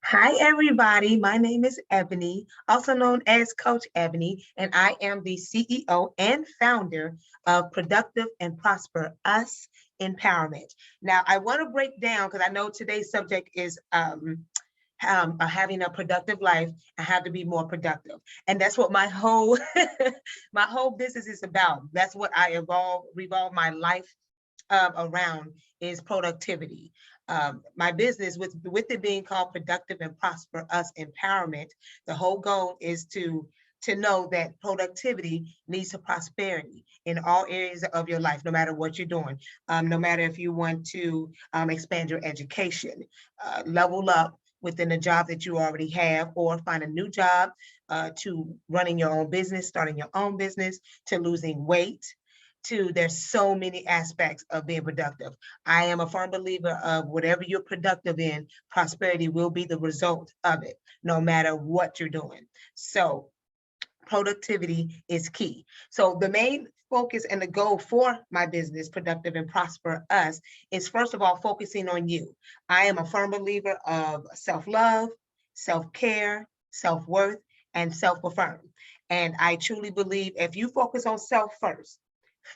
Hi, everybody. My name is Ebony, also known as Coach Ebony, and I am the CEO and founder of Productive and Prosper Us Empowerment. Now, I want to break down because I know today's subject is having a productive life and how to be more productive, and that's what my whole my whole business is about. That's what I revolve my life around is productivity. My business, with it being called Productive and Prosper Us Empowerment, the whole goal is to know that productivity leads to prosperity in all areas of your life, no matter what you're doing. No matter if you want to expand your education, level up within a job that you already have, or find a new job, to running your own business, starting your own business, to losing weight, to there's so many aspects of being productive. I am a firm believer of whatever you're productive in, prosperity will be the result of it, no matter what you're doing. So productivity is key. So the main focus and the goal for my business, Productive and Prosper Us, is first of all, focusing on you. I am a firm believer of self-love, self-care, self-worth, and self-affirm. And I truly believe if you focus on self first,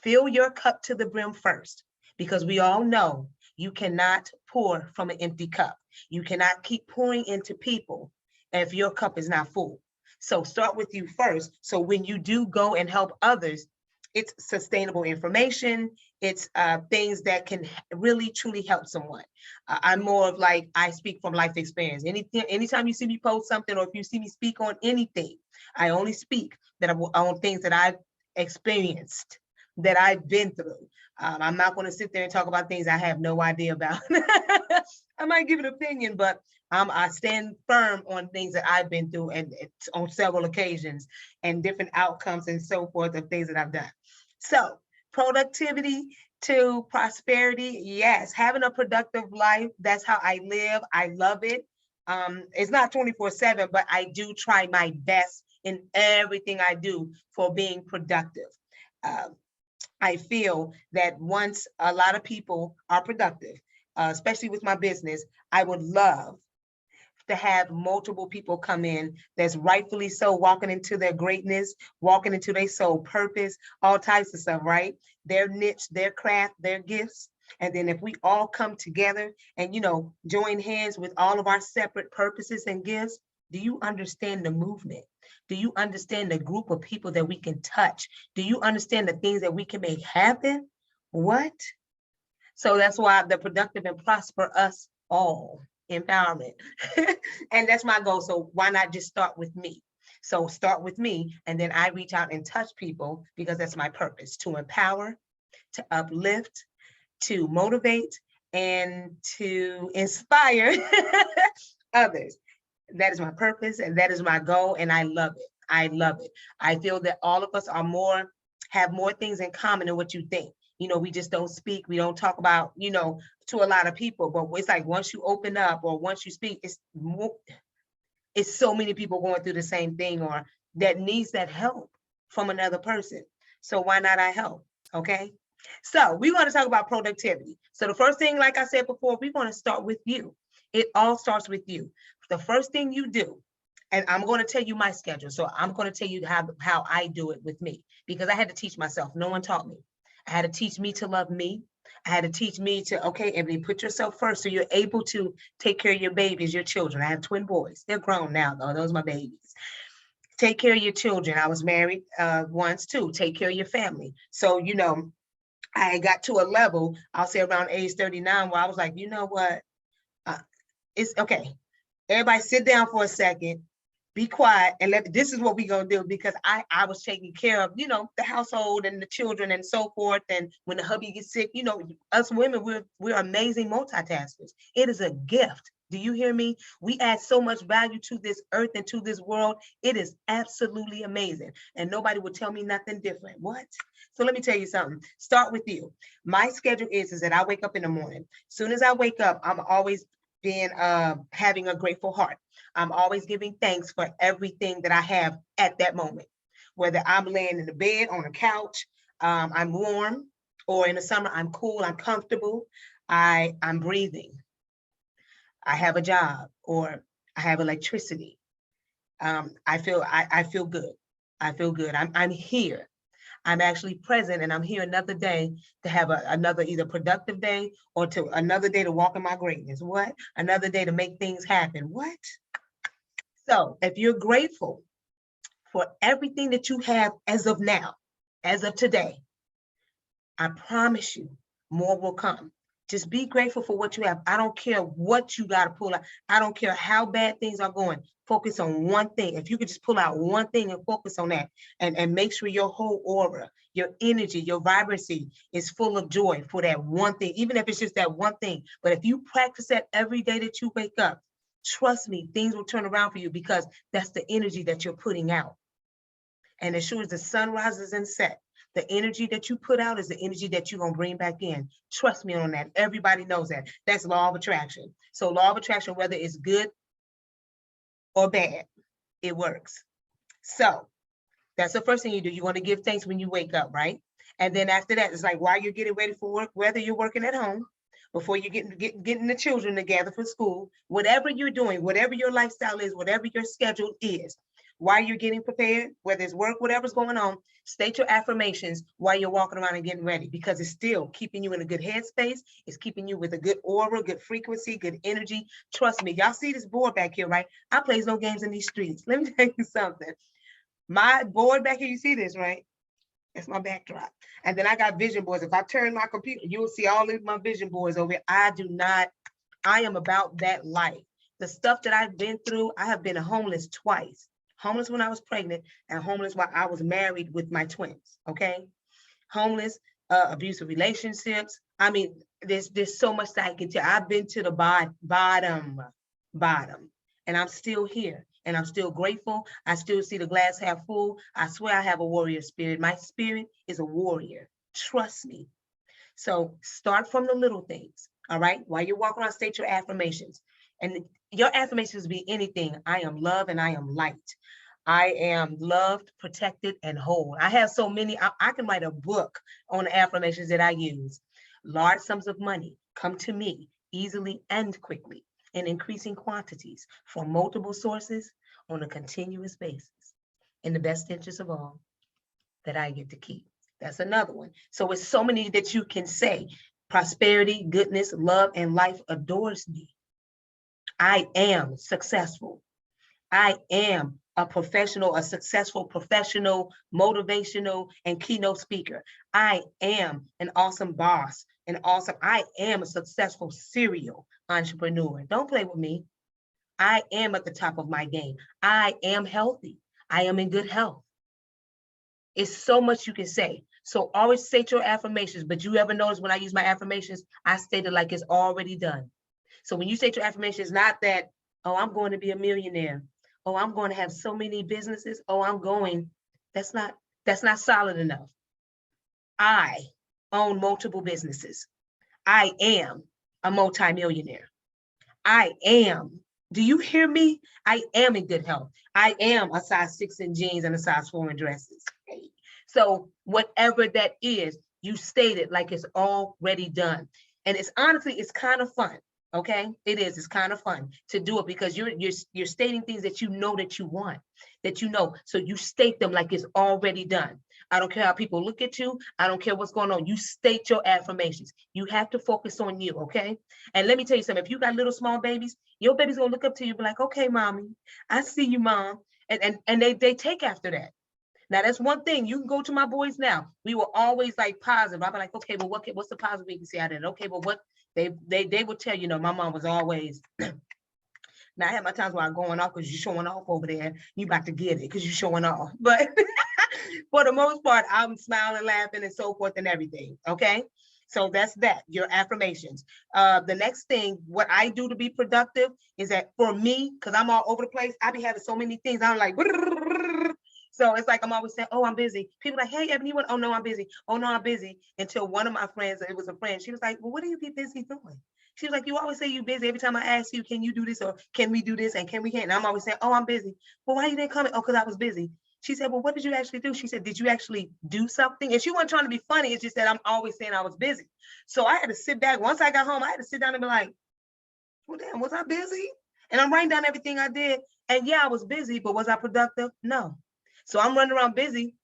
fill your cup to the brim first, because we all know you cannot pour from an empty cup. You cannot keep pouring into people if your cup is not full. So start with you first. So when you do go and help others, it's sustainable information. It's things that can really truly help someone. I'm more of like, I speak from life experience. Anytime you see me post something, or if you see me speak on anything, I only speak on things that I've experienced, that I've been through. I'm not going to sit there and talk about things I have no idea about. I might give an opinion, but I stand firm on things that I've been through, and it's on several occasions, and different outcomes and so forth of things that I've done. So productivity to prosperity, yes, having a productive life, that's how I live. I love it. It's not 24/7, but I do try my best in everything I do for being productive. Um, I feel that once a lot of people are productive, especially with my business, I would love to have multiple people come in that's rightfully so walking into their greatness, walking into their soul purpose, all types of stuff, right? Their niche, their craft, their gifts. And then if we all come together and, join hands with all of our separate purposes and gifts, do you understand the movement? Do you understand the group of people that we can touch? Do you understand the things that we can make happen? What? So that's why the Productive and Prosper Us All empowerment. And that's my goal. So why not just start with me? So start with me, and then I reach out and touch people, because that's my purpose: to empower, to uplift, to motivate, and to inspire others. That is my purpose, and that is my goal, and I love it. I love it. I feel that all of us have more things in common than what you think. We just don't speak. We don't talk about, to a lot of people. But it's like once you open up, or once you speak, it's so many people going through the same thing, or that needs that help from another person. So why not I help? Okay. So we want to talk about productivity. So the first thing, like I said before, we want to start with you. It all starts with you. The first thing you do, and I'm going to tell you my schedule. So I'm going to tell you how I do it with me, because I had to teach myself. No one taught me. I had to teach me to love me. I had to teach me to, okay, Ebony, put yourself first, so you're able to take care of your babies, your children. I have twin boys. They're grown now, though. Those are my babies. Take care of your children. I was married once too. Take care of your family. So, I got to a level, I'll say around age 39, where I was like, you know what? It's okay. Everybody sit down for a second, be quiet, and this is what we're going to do, because I was taking care of, the household and the children and so forth. And when the hubby gets sick, us women, we're amazing multitaskers. It is a gift. Do you hear me? We add so much value to this earth and to this world. It is absolutely amazing. And nobody would tell me nothing different. What? So let me tell you something. Start with you. My schedule is that I wake up in the morning. Soon as I wake up, I'm always being having a grateful heart. I'm always giving thanks for everything that I have at that moment, whether I'm laying in the bed, on a couch, I'm warm, or in the summer, I'm cool, I'm comfortable, I'm breathing, I have a job, or I have electricity. I feel good. I feel good. I'm here. I'm actually present, and I'm here another day to have another either productive day or to another day to walk in my greatness. What? Another day to make things happen. What? So if you're grateful for everything that you have as of now, as of today, I promise you more will come. Just be grateful for what you have. I don't care what you got to pull out. I don't care how bad things are going. Focus on one thing. If you could just pull out one thing and focus on that, and make sure your whole aura, your energy, your vibrancy is full of joy for that one thing, even if it's just that one thing. But if you practice that every day that you wake up, trust me, things will turn around for you, because that's the energy that you're putting out. And as sure as the sun rises and sets, the energy that you put out is the energy that you're going to bring back in. Trust me on that. Everybody knows that. That's law of attraction. So law of attraction, whether it's good or bad, it works. So that's the first thing you do. You want to give thanks when you wake up, right? And then after that, it's like while you're getting ready for work, whether you're working at home, before you getting the children together for school, whatever you're doing, whatever your lifestyle is, whatever your schedule is, while you're getting prepared, whether it's work, whatever's going on, state your affirmations while you're walking around and getting ready, because it's still keeping you in a good headspace. It's keeping you with a good aura, good frequency, good energy. Trust me, y'all see this board back here, right? I plays no games in these streets. Let me tell you something. My board back here, you see this, right? That's my backdrop. And then I got vision boards. If I turn my computer, you'll see all of my vision boards over here. I am about that life. The stuff that I've been through, I have been homeless twice. Homeless when I was pregnant, and homeless while I was married with my twins, okay? Homeless, abusive relationships. I mean, there's so much that I can tell. I've been to the bottom, and I'm still here. And I'm still grateful. I still see the glass half full. I swear I have a warrior spirit. My spirit is a warrior. Trust me. So start from the little things, all right? While you're walking around, state your affirmations. And your affirmations be anything. I am love and I am light. I am loved, protected, and whole. I have so many. I can write a book on the affirmations that I use. Large sums of money come to me easily and quickly, in increasing quantities from multiple sources on a continuous basis, in the best interest of all, that I get to keep. That's another one. So it's so many that you can say. Prosperity, goodness, love, and life adores me. I am successful. I am a professional, a successful professional, motivational, and keynote speaker. I am an awesome boss, I am a successful serial entrepreneur. Don't play with me. I am at the top of my game. I am healthy. I am in good health. It's so much you can say. So always state your affirmations, but you ever notice when I use my affirmations, I state it like it's already done. So when you state your affirmations, not that, oh, I'm going to be a millionaire. Oh, I'm going to have so many businesses. Oh, that's not solid enough. I own multiple businesses. I am a multimillionaire. I am. Do you hear me? I am in good health. I am a size 6 in jeans and a size 4 in dresses. So whatever that is, you state it like it's already done. And it's honestly, it's kind of fun. Okay, it is. It's kind of fun to do it because you're stating things that you know that you want, that you know. So you state them like it's already done. I don't care how people look at you. I don't care what's going on. You state your affirmations. You have to focus on you, okay? And let me tell you something. If you got little small babies, your baby's gonna look up to you and be like, okay, mommy, I see you, mom. And they take after that. Now that's one thing. You can go to my boys now. We were always like positive. I'll be like, okay, but what's the positive we can see out of it? Okay, but what they would tell you, my mom was always. Now I have my times where I'm going off because you're showing off over there. You about to get it because you're showing off. But for the most part, I'm smiling, laughing, and so forth and everything. Okay. So that's that, your affirmations. The next thing, what I do to be productive is that for me, because I'm all over the place, I be having so many things. I'm like, so it's like I'm always saying, oh, I'm busy. People like, hey, Ebony, oh, no, I'm busy. Oh, no, I'm busy. Until one of my friends, it was a friend, she was like, well, what do you be busy doing? She was like, you always say you're busy. Every time I ask you, can you do this or can we do this and can we can't? And I'm always saying, oh, I'm busy. Well, why you didn't come? Oh, because I was busy. She said, well, what did you actually do? She said, did you actually do something? And she wasn't trying to be funny. It's just that I'm always saying I was busy. So I had to sit back. Once I got home, I had to sit down and be like, well, damn, was I busy? And I'm writing down everything I did. And yeah, I was busy, but was I productive? No. So I'm running around busy,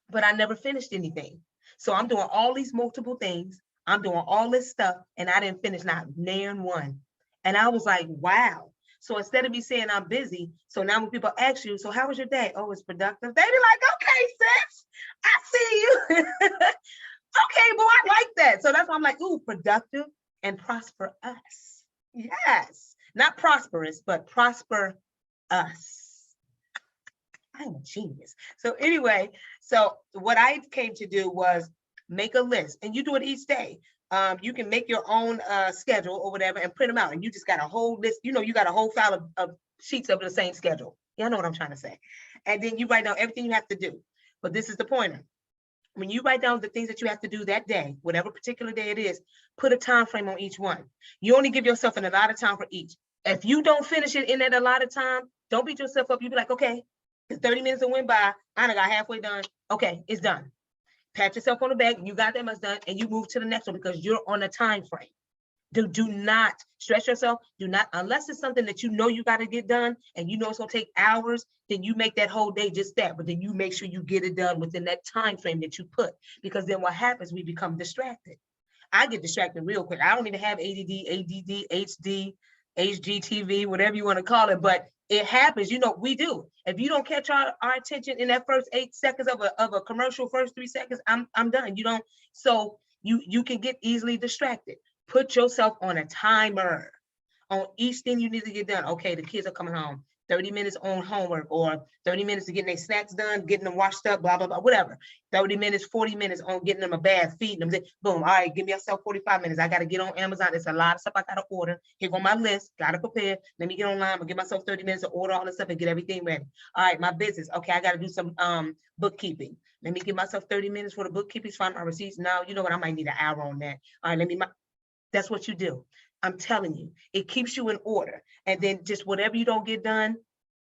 but I never finished anything. So I'm doing all these multiple things. I'm doing all this stuff, and I didn't finish not near one. And I was like, wow. So instead of me saying I'm busy, so now when people ask you, so how was your day? Oh, it's productive. They be like, okay, sis, I see you. Okay, boy, I like that. So that's why I'm like, ooh, productive and prosper us. Yes, not prosperous, but prosper us. I'm a genius. So anyway, so what I came to do was make a list, and you do it each day. You can make your own schedule or whatever and print them out, and you just got a whole list. You know, you got a whole file of sheets of the same schedule. Y'all know what I'm trying to say. And then you write down everything you have to do. But this is the pointer. When you write down the things that you have to do that day, whatever particular day it is, put a time frame on each one. You only give yourself an allotted time for each. If you don't finish it in that allotted time, don't beat yourself up. You be like, okay, 30 minutes will went by. I done got halfway done. Okay, it's done. Pat yourself on the back. You got that much done, and you move to the next one because you're on a time frame. Do not stress yourself. Do not, unless it's something that you know you got to get done and you know it's going to take hours, then you make that whole day just that. But then you make sure you get it done within that time frame that you put, because then what happens, we become distracted. I get distracted real quick. I don't even have ADD, HD, HGTV, whatever you want to call it, but it happens. You know, we do. If you don't catch our attention in that first 8 seconds of a commercial, first 3 seconds, I'm done. You don't. So you can get easily distracted. Put yourself on a timer on each thing you need to get done. Okay, the kids are coming home. 30 minutes on homework, or 30 minutes to getting their snacks done, getting them washed up, blah, blah, blah, whatever. 30 minutes, 40 minutes on getting them a bath, feeding them. Boom. All right, give me yourself 45 minutes. I got to get on Amazon. There's a lot of stuff I got to order. Here go my list. Got to prepare. Let me get online. I'll give myself 30 minutes to order all this stuff and get everything ready. All right, my business. Okay, I got to do some bookkeeping. Let me give myself 30 minutes for the bookkeeping, find my receipts. Now, you know what? I might need an hour on that. All right, that's what you do. I'm telling you, it keeps you in order. And then just whatever you don't get done,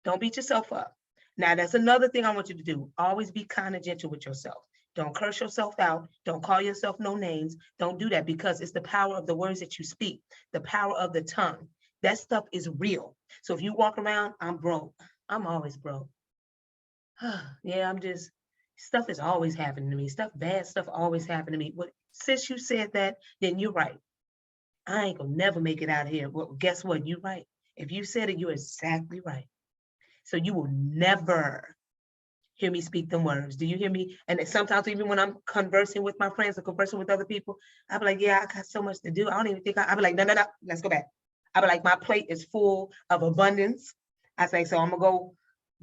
don't beat yourself up. Now, that's another thing I want you to do. Always be kind and gentle with yourself. Don't curse yourself out. Don't call yourself no names. Don't do that, because it's the power of the words that you speak, the power of the tongue. That stuff is real. So if you walk around, I'm broke. I'm always broke. Yeah, stuff is always happening to me. Bad stuff always happening to me. Well, since you said that, then you're right. I ain't gonna never make it out here. Well, guess what? You're right. If you said it, you're exactly right. So you will never hear me speak them words. Do you hear me? And sometimes even when I'm conversing with my friends or conversing with other people, I'll be like, yeah, I got so much to do. I don't even think I'll be like, no, let's go back. I'll be like, my plate is full of abundance. I say, so I'm gonna go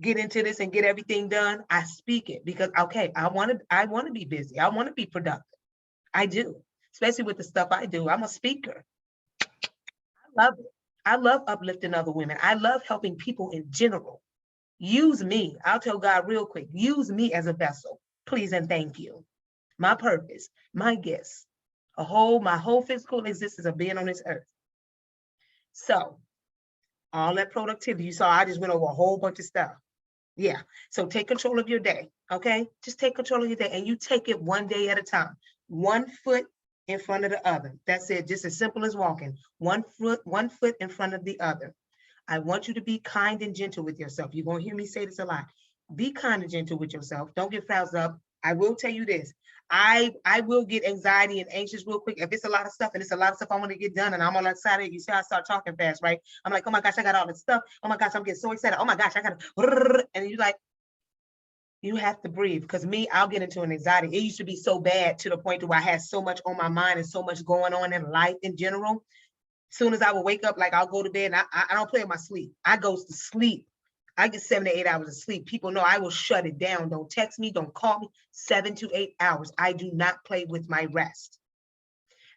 get into this and get everything done. I speak it because, okay, I want to be busy. I want to be productive. I do, especially with the stuff I do. I'm a speaker. I love it. I love uplifting other women. I love helping people in general. Use me. I'll tell God real quick, use me as a vessel, please and thank you. My purpose, my gifts, my whole physical existence of being on this earth. So all that productivity, you saw, I just went over a whole bunch of stuff. Yeah. So take control of your day. Okay. Just take control of your day, and you take it one day at a time, 1 foot in front of the other. That's it. Just as simple as walking 1 foot in front of the other. I want you to be kind and gentle with yourself. You're going to hear me say this a lot. Be kind and gentle with yourself. Don't get frazzled up. I will tell you this. I will get anxiety and anxious real quick if it's a lot of stuff, and it's a lot of stuff I want to get done, and I'm on that side of it. You see, I start talking fast, right? I'm like, oh my gosh, I got all this stuff. Oh my gosh, I'm getting so excited. Oh my gosh, I got to, and you're like, you have to breathe, because I'll get into an anxiety. It used to be so bad to the point where I had so much on my mind and so much going on in life in general. As soon as I would wake up, like I'll go to bed, and I don't play with my sleep. I go to sleep. I get 7 to 8 hours of sleep. People know I will shut it down. Don't text me, don't call me. 7 to 8 hours. I do not play with my rest.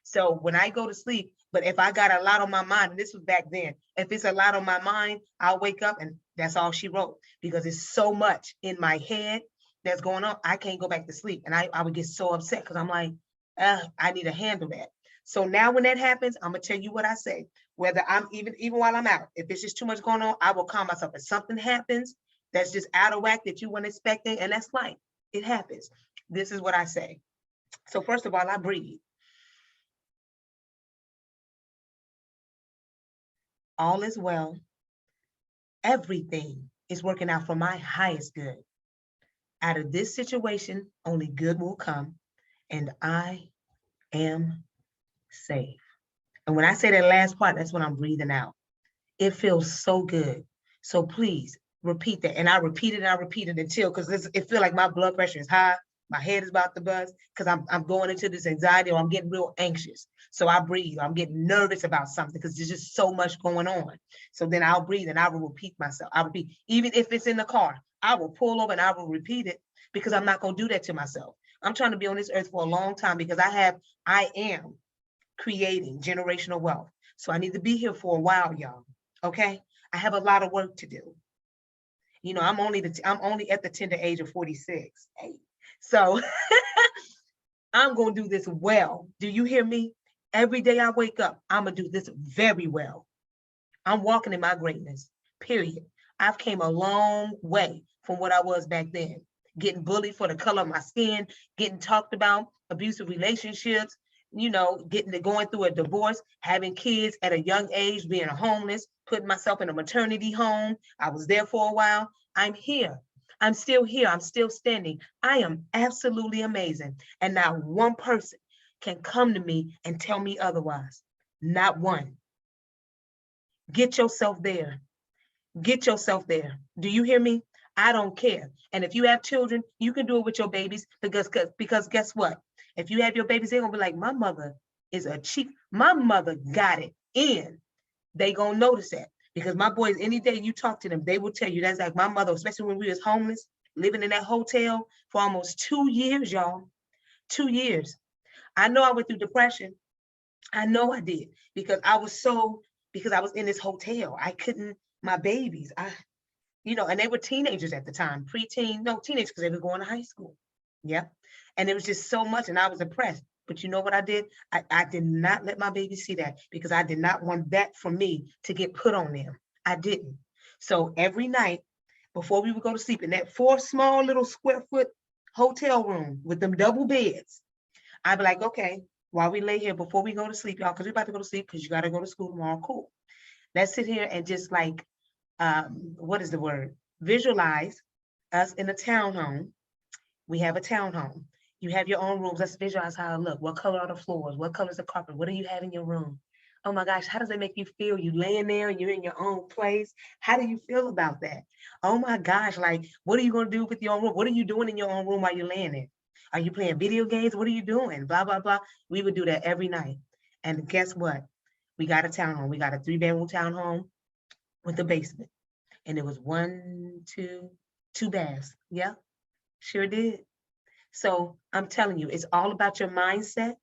So when I go to sleep, but if I got a lot on my mind, and this was back then, if it's a lot on my mind, I'll wake up and that's all she wrote, because it's so much in my head that's going on. I can't go back to sleep. And I would get so upset because I'm like, I need to handle that. So now when that happens, I'm gonna tell you what I say. Whether I'm even while I'm out, if it's just too much going on, I will calm myself. If something happens that's just out of whack that you weren't expecting, and that's life, it happens. This is what I say. So first of all, I breathe. All is well. Everything is working out for my highest good. Out of this situation, only good will come, and I am safe. And when I say that last part, that's when I'm breathing out. It feels so good. So please repeat that. And I repeat it and I repeat it until, because it feels like my blood pressure is high. My head is about to buzz because I'm going into this anxiety or I'm getting real anxious. So I breathe. I'm getting nervous about something because there's just so much going on. So then I'll breathe and I will repeat myself. I repeat, even if it's in the car, I will pull over and I will repeat it because I'm not going to do that to myself. I'm trying to be on this earth for a long time because I am creating generational wealth. So I need to be here for a while, y'all. Okay. I have a lot of work to do. You know, I'm only at the tender age of 46. Hey. So I'm going to do this well. Do you hear me? Every day I wake up, I'm going to do this very well. I'm walking in my greatness, period. I've came a long way from what I was back then. Getting bullied for the color of my skin, getting talked about, abusive relationships, you know, going through a divorce, having kids at a young age, being homeless, putting myself in a maternity home. I was there for a while. I'm here. I'm still here. I'm still standing. I am absolutely amazing. And not one person can come to me and tell me otherwise. Not one. Get yourself there. Get yourself there. Do you hear me? I don't care. And if you have children, you can do it with your babies because guess what? If you have your babies, they're gonna be like, my mother is a chief. My mother got it in. They gonna notice that because my boys, any day you talk to them, they will tell you that's like my mother, especially when we was homeless, living in that hotel for almost 2 years, y'all. 2 years. I know I went through depression. I know I did because I was in this hotel. I couldn't, my babies, and they were teenagers at the time, teenagers because they were going to high school. Yeah. And it was just so much and I was depressed. But you know what I did? I did not let my babies see that because I did not want that for me to get put on them. I didn't. So every night before we would go to sleep in that 4 small little square foot hotel room with them double beds, I'd be like, okay, while we lay here before we go to sleep, y'all, because we're about to go to sleep because you got to go to school tomorrow. Cool. Let's sit here and just like, what is the word? Visualize us in a townhome. We have a townhome. You have your own rooms. Let's visualize how it look. What color are the floors? What color is the carpet? What do you have in your room? Oh my gosh, how does it make you feel? You laying there and you're in your own place. How do you feel about that? Oh my gosh, like, what are you going to do with your own room? What are you doing in your own room while you're laying there? Are you playing video games? What are you doing? Blah, blah, blah. We would do that every night. And guess what? We got a townhome. We got a 3-bedroom townhome with a basement. And it was 2 baths. Yeah, sure did. So I'm telling you, it's all about your mindset.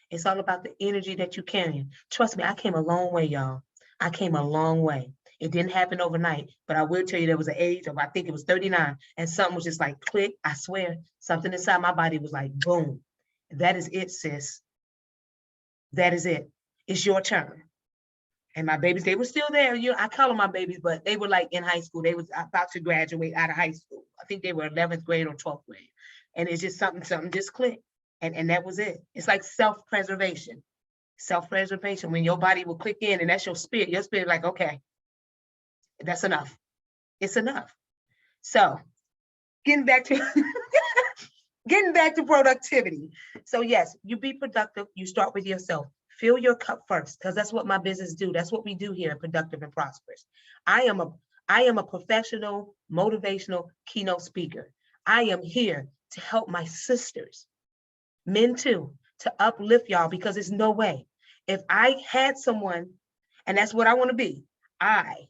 It's all about the energy that you carry. Trust me, I came a long way, y'all. I came a long way. It didn't happen overnight, but I will tell you there was an age of, I think it was 39, and something was just like click. I swear, something inside my body was like, boom. That is it, sis. That is it. It's your turn. And my babies, they were still there. I call them my babies, but they were like in high school. They was about to graduate out of high school. I think they were 11th grade or 12th grade. And it's just something just clicked. And that was it. It's like self-preservation. Self-preservation, when your body will click in and that's your spirit like, okay, that's enough. It's enough. So getting back to productivity. So yes, you be productive. You start with yourself. Fill your cup first, because that's what my business do. That's what we do here at Productive and Prosperous. I am a professional, motivational keynote speaker. I am here to help my sisters, men too, to uplift y'all, because there's no way. If I had someone, and that's what I want to be, I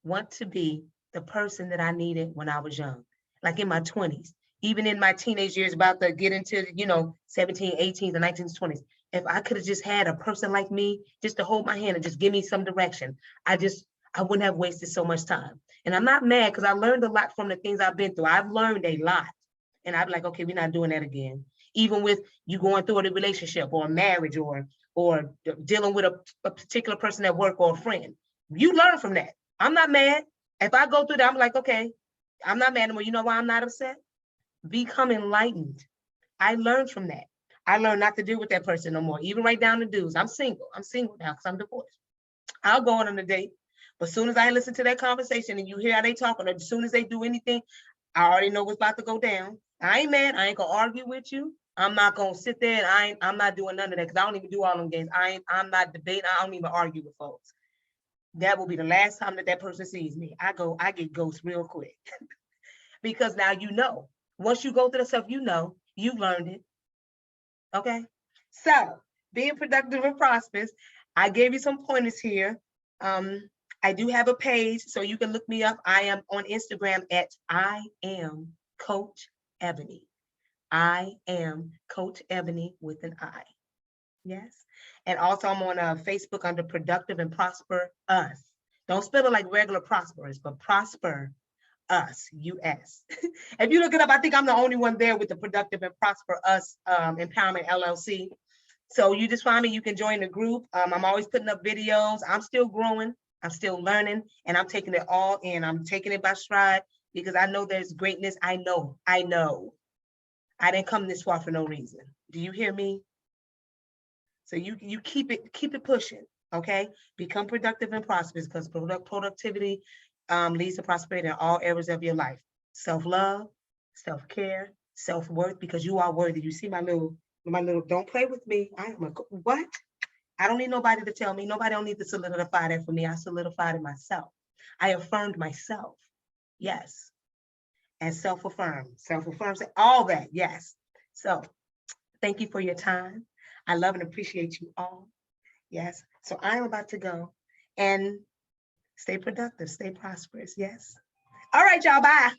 want to be the person that I needed when I was young, like in my 20s, even in my teenage years, about to get into, 17, 18, and 19s, 20s. If I could have just had a person like me just to hold my hand and just give me some direction, I wouldn't have wasted so much time. And I'm not mad because I learned a lot from the things I've been through. I've learned a lot. And I'm like, okay, we're not doing that again. Even with you going through a relationship or a marriage or dealing with a particular person at work or a friend, you learn from that. I'm not mad. If I go through that, I'm like, okay, I'm not mad anymore. You know why I'm not upset? Become enlightened. I learned from that. I learned not to deal with that person no more, even right down to dudes. I'm single. I'm single now because I'm divorced. I'll go on a date But as soon as I listen to that conversation and you hear how they talking, or as soon as they do anything, I already know what's about to go down. I ain't mad. I ain't gonna argue with you. I'm not gonna sit there and I'm not doing none of that because I don't even do all them games. I'm not debating. I don't even argue with folks. That will be the last time that that person sees me. I get ghost real quick because now you know. Once you go through the stuff, you know, you've learned it. Okay. So being productive and prosperous, I gave you some pointers here. I do have a page, so you can look me up. I am on Instagram at I am Coach Ebony. I am Coach Ebony with an I. Yes. And also I'm on Facebook under Productive and Prosper Us. Don't spell it like regular prosperous, but Prosper Us, US. If you look it up, I think I'm the only one there with the Productive and Prosper Us Empowerment LLC. So you just find me, you can join the group. I'm always putting up videos. I'm still growing. I'm still learning, and I'm taking it all in. I'm taking it by stride because I know there's greatness. I know. I didn't come this far for no reason. Do you hear me? So you keep it pushing, okay? Become productive and prosperous because productivity leads to prosperity in all areas of your life. Self-love, self-care, self-worth, because you are worthy. You see my little, don't play with me. I am a, what? I don't need nobody to tell me. Nobody don't need to solidify that for me. I solidified it myself. I affirmed myself. Yes. And self-affirm, all that. Yes. So thank you for your time. I love and appreciate you all. Yes. So I'm about to go and stay productive, stay prosperous. Yes. All right, y'all. Bye.